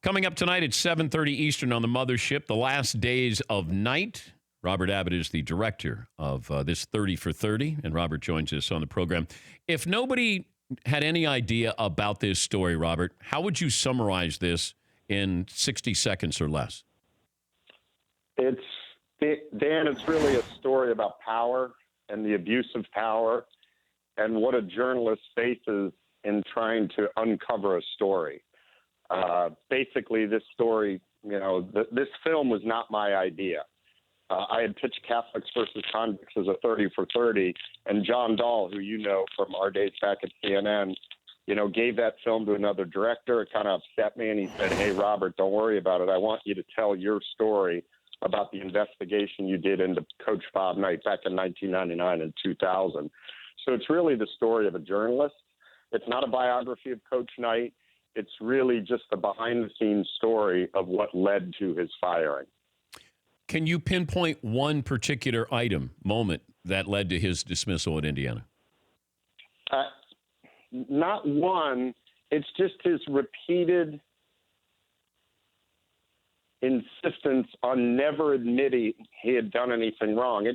Coming up tonight at 7:30 Eastern on the Mothership, The Last Days of Night. Robert Abbott is the director of this 30 for 30, and Robert joins us on the program. If nobody had any idea about this story, Robert, how would you summarize this in 60 seconds or less? Dan, it's really a story about power and the abuse of power and what a journalist faces in trying to uncover a story. Basically, this story, this film was not my idea. I had pitched Catholics versus Convicts as a 30 for 30, and John Dahl, who you know from our days back at CNN, gave that film to another director. It kind of upset me, and he said, "Hey, Robert, don't worry about it. I want you to tell your story about the investigation you did into Coach Bob Knight back in 1999 and 2000. So it's really the story of a journalist. It's not a biography of Coach Knight. It's really just the behind-the-scenes story of what led to his firing. Can you pinpoint one particular moment that led to his dismissal at Indiana? Not one. It's just his repeated insistence on never admitting he had done anything wrong.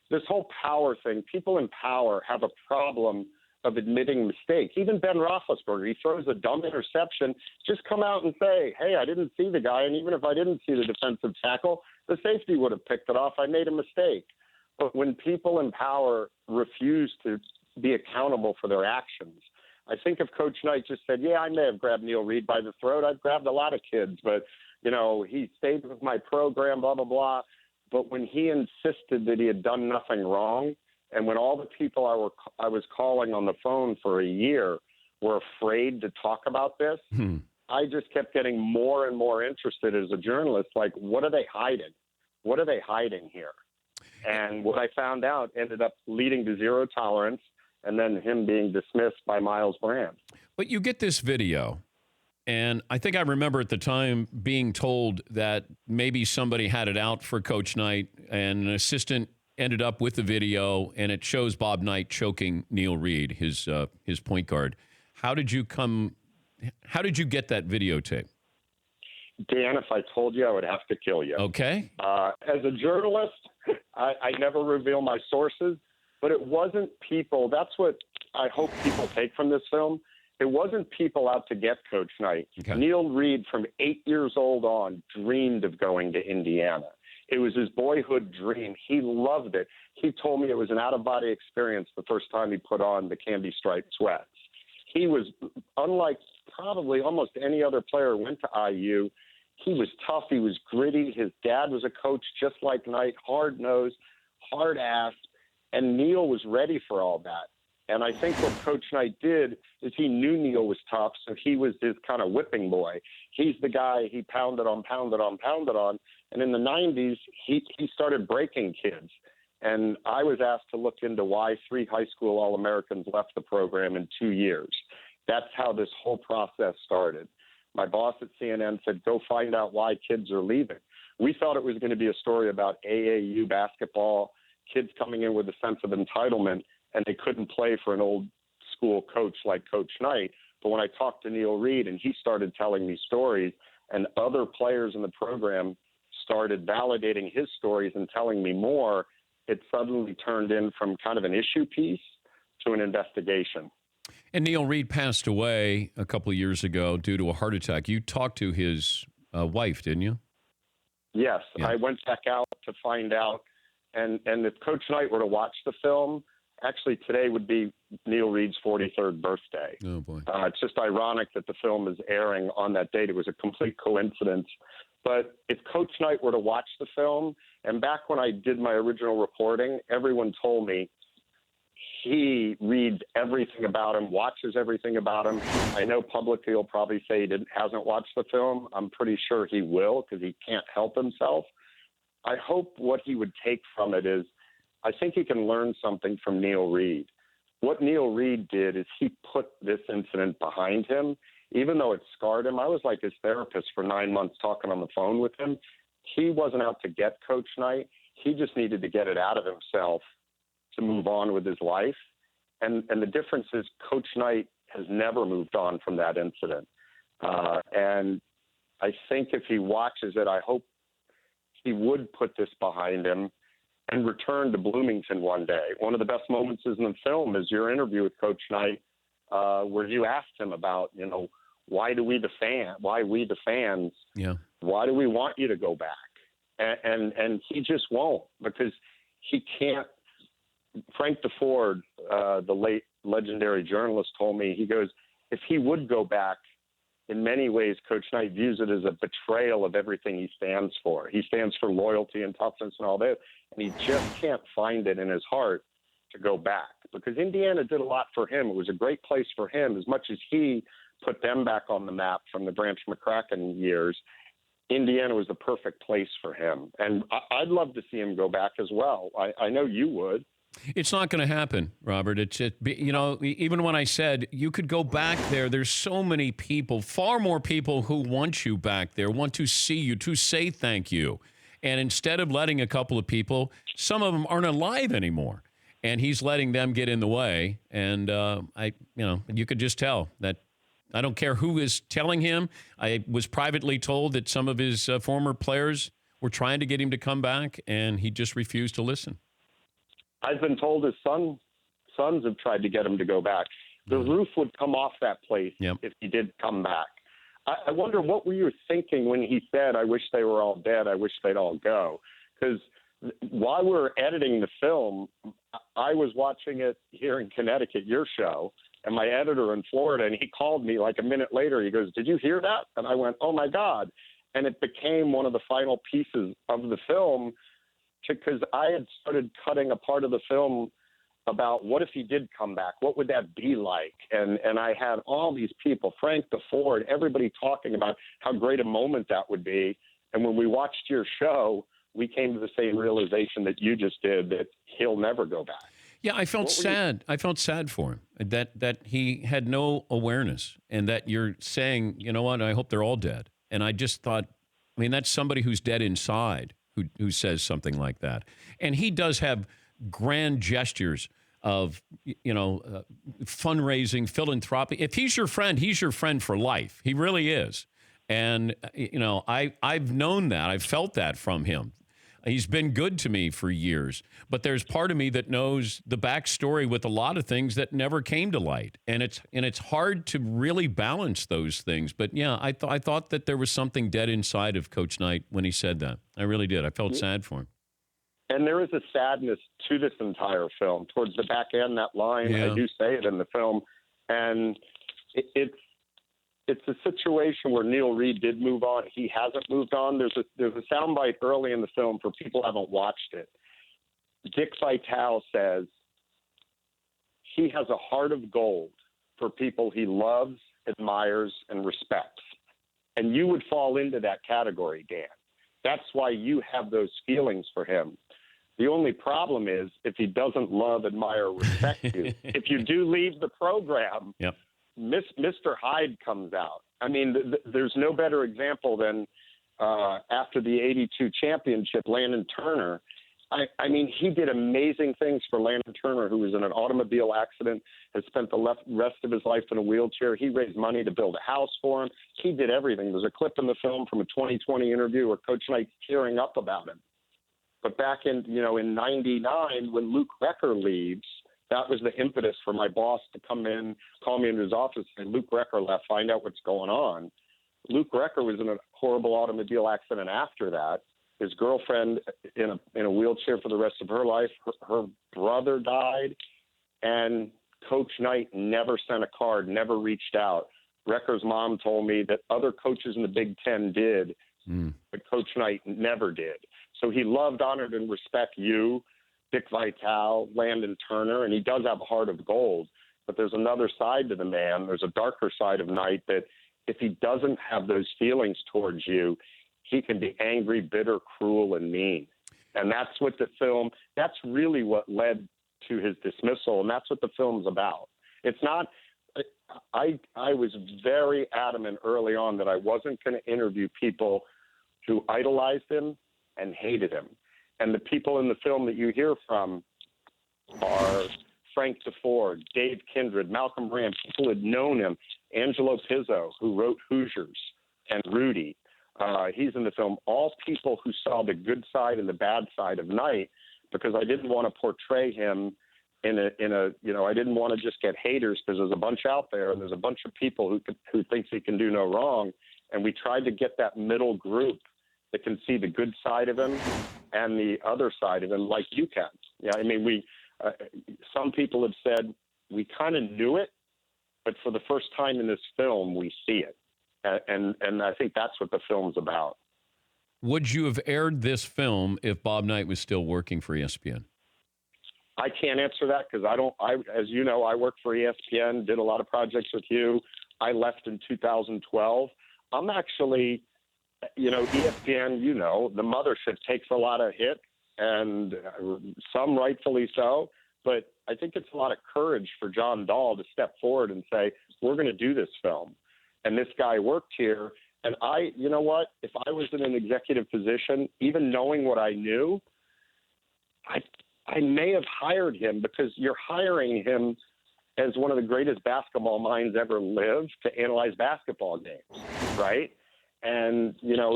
This whole power thing, people in power have a problem of admitting mistakes. Even Ben Roethlisberger, he throws a dumb interception, just come out and say, "Hey, I didn't see the guy, and even if I didn't see the defensive tackle, the safety would have picked it off. I made a mistake." But when people in power refuse to be accountable for their actions, I think if Coach Knight just said, "Yeah, I may have grabbed Neil Reed by the throat. I've grabbed a lot of kids, but he stayed with my program, blah, blah, blah." But when he insisted that he had done nothing wrong, and when all the people I was calling on the phone for a year were afraid to talk about this, I just kept getting more and more interested as a journalist. Like, what are they hiding? What are they hiding here? And what I found out ended up leading to zero tolerance and then him being dismissed by Miles Brand. But you get this video. And I think I remember at the time being told that maybe somebody had it out for Coach Knight, and an assistant ended up with the video, and it shows Bob Knight choking Neil Reed, his point guard. How did you get that videotape? Dan, if I told you, I would have to kill you. Okay. As a journalist, I never reveal my sources, but it wasn't people. That's what I hope people take from this film. It wasn't people out to get Coach Knight. Okay. Neil Reed, from 8 years old on, dreamed of going to Indiana. It was his boyhood dream. He loved it. He told me it was an out-of-body experience the first time he put on the candy striped sweats. He was, unlike probably almost any other player who went to IU, he was tough. He was gritty. His dad was a coach just like Knight, hard-nosed, hard-ass, and Neil was ready for all that. And I think what Coach Knight did is he knew Neil was tough, so he was his kind of whipping boy. He's the guy he pounded on. And in the 90s, he started breaking kids. And I was asked to look into why 3 high school All-Americans left the program in 2 years. That's how this whole process started. My boss at CNN said, "Go find out why kids are leaving." We thought it was going to be a story about AAU basketball, kids coming in with a sense of entitlement, and they couldn't play for an old school coach like Coach Knight. But when I talked to Neil Reed and he started telling me stories, and other players in the program started validating his stories and telling me more, it suddenly turned in from kind of an issue piece to an investigation. And Neil Reed passed away a couple of years ago due to a heart attack. You talked to his wife, didn't you? Yes. Yeah. I went back out to find out. And if Coach Knight were to watch the film, actually today would be Neil Reed's 43rd birthday. Oh, boy. It's just ironic that the film is airing on that date. It was a complete coincidence. But if Coach Knight were to watch the film, and back when I did my original reporting, everyone told me he reads everything about him, watches everything about him. I know publicly he'll probably say he hasn't watched the film. I'm pretty sure he will because he can't help himself. I hope what he would take from it is, I think he can learn something from Neil Reed. What Neil Reed did is he put this incident behind him, even though it scarred him. I was like his therapist for 9 months talking on the phone with him. He wasn't out to get Coach Knight. He just needed to get it out of himself to move on with his life. And the difference is Coach Knight has never moved on from that incident. And I think if he watches it, I hope he would put this behind him and return to Bloomington one day. One of the best moments in the film is your interview with Coach Knight, where you asked him about, why we the fans, why do we want you to go back? And he just won't, because he can't. Frank DeFord, the late legendary journalist, told me, he goes, if he would go back, in many ways, Coach Knight views it as a betrayal of everything he stands for. He stands for loyalty and toughness and all that, and he just can't find it in his heart to go back, because Indiana did a lot for him. It was a great place for him. As much as he put them back on the map from the Branch McCracken years, Indiana was the perfect place for him. And I'd love to see him go back as well. I know you would. It's not going to happen, Robert. Even when I said you could go back there, there's so many people, far more people who want you back there, want to see you, to say thank you. And instead of letting a couple of people, some of them aren't alive anymore, and he's letting them get in the way. And you could just tell that. I don't care who is telling him. I was privately told that some of his former players were trying to get him to come back, and he just refused to listen. I've been told his sons have tried to get him to go back. The roof would come off that place if he did come back. I wonder, what were you thinking when he said, I wish they were all dead, I wish they'd all go? Because while we were editing the film, I was watching it here in Connecticut, your show, and my editor in Florida, and he called me like a minute later. He goes, did you hear that? And I went, oh, my God. And it became one of the final pieces of the film, because I had started cutting a part of the film about what if he did come back? What would that be like? And I had all these people, Frank DeFord, everybody talking about how great a moment that would be. And when we watched your show, we came to the same realization that you just did, that he'll never go back. Yeah, I felt sad. I felt sad for him that he had no awareness, and that you're saying, you know what, I hope they're all dead. And I just thought, that's somebody who's dead inside who says something like that. And he does have grand gestures of, fundraising, philanthropy. If he's your friend for life. He really is. And, I've known that. I've felt that from him. He's been good to me for years, but there's part of me that knows the backstory with a lot of things that never came to light, and it's hard to really balance those things. But yeah, I thought that there was something dead inside of Coach Knight when he said that. I really did. I felt sad for him. And there is a sadness to this entire film. Towards the back end, that line, I do say it in the film, and it's a situation where Neil Reed did move on. He hasn't moved on. There's a soundbite early in the film for people who haven't watched it. Dick Vitale says he has a heart of gold for people he loves, admires, and respects. And you would fall into that category, Dan. That's why you have those feelings for him. The only problem is if he doesn't love, admire, respect you. If you do leave the program, Mr. Hyde comes out. There's no better example than after the 82 championship, Landon Turner. He did amazing things for Landon Turner, who was in an automobile accident, has spent the rest of his life in a wheelchair. He raised money to build a house for him. He did everything. There's a clip in the film from a 2020 interview where Coach Knight's tearing up about him. But back in 99, when Luke Recker leaves, that was the impetus for my boss to come in, call me into his office, and Luke Recker left, find out what's going on. Luke Recker was in a horrible automobile accident after that. His girlfriend in a wheelchair for the rest of her life. Her brother died, and Coach Knight never sent a card, never reached out. Recker's mom told me that other coaches in the Big Ten did, but Coach Knight never did. So he loved, honored, and respect you, Dick Vitale, Landon Turner, and he does have a heart of gold. But there's another side to the man. There's a darker side of Knight that if he doesn't have those feelings towards you, he can be angry, bitter, cruel, and mean. And that's really what led to his dismissal, and that's what the film's about. It's not – I was very adamant early on that I wasn't going to interview people who idolized him and hated him. And the people in the film that you hear from are Frank DeFord, Dave Kindred, Malcolm Brand, people who had known him, Angelo Pizzo, who wrote Hoosiers, and Rudy. He's in the film. All people who saw the good side and the bad side of Knight, because I didn't want to portray him in a I didn't want to just get haters, because there's a bunch out there and there's a bunch of people who thinks he can do no wrong. And we tried to get that middle group that can see the good side of him and the other side of him, like you can. Yeah, I mean, some people have said we kind of knew it, but for the first time in this film, we see it. And I think that's what the film's about. Would you have aired this film if Bob Knight was still working for ESPN? I can't answer that because as you know, I work for ESPN, did a lot of projects with you. I left in 2012. I'm actually, ESPN, the mothership takes a lot of hits, and some rightfully so. But I think it's a lot of courage for John Dahl to step forward and say, we're going to do this film. And this guy worked here. And you know what? If I was in an executive position, even knowing what I knew, I may have hired him, because you're hiring him as one of the greatest basketball minds ever lived to analyze basketball games, right? And,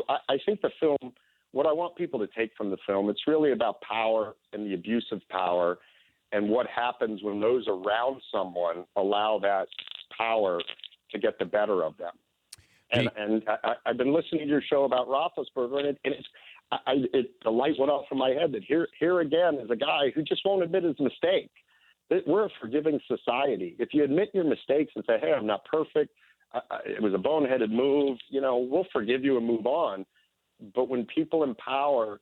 I think the film, what I want people to take from the film, it's really about power and the abuse of power and what happens when those around someone allow that power to get the better of them. And I've been listening to your show about Roethlisberger, and the light went off from my head that here again is a guy who just won't admit his mistake. We're a forgiving society. If you admit your mistakes and say, hey, I'm not perfect, it was a boneheaded move, we'll forgive you and move on. But when people in power,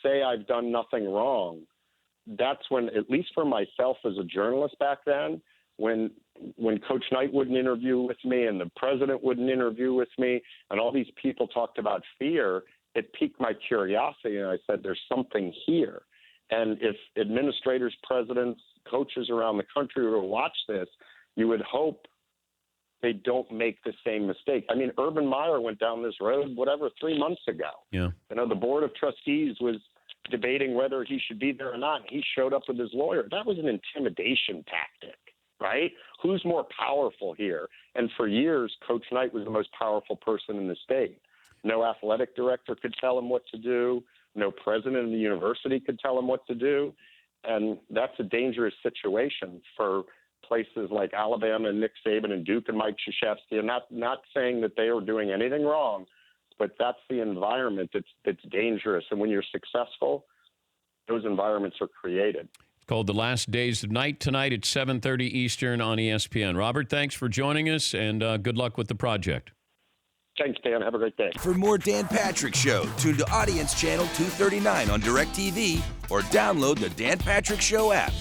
say I've done nothing wrong, that's when, at least for myself as a journalist back then, when Coach Knight wouldn't interview with me and the president wouldn't interview with me and all these people talked about fear, it piqued my curiosity, and I said, there's something here. And if administrators, presidents, coaches around the country were to watch this, you would hope they don't make the same mistake. I mean, Urban Meyer went down this road, 3 months ago. Yeah. The board of trustees was debating whether he should be there or not. And he showed up with his lawyer. That was an intimidation tactic, right? Who's more powerful here? And for years, Coach Knight was the most powerful person in the state. No athletic director could tell him what to do. No president of the university could tell him what to do. And that's a dangerous situation for places like Alabama and Nick Saban and Duke and Mike Krzyzewski. I'm not saying that they are doing anything wrong, but that's the environment that's dangerous. And when you're successful, those environments are created. It's called The Last Days of Knight, tonight at 7:30 Eastern on ESPN. Robert, thanks for joining us, and good luck with the project. Thanks, Dan. Have a great day. For more Dan Patrick Show, tune to Audience Channel 239 on DirecTV or download the Dan Patrick Show app.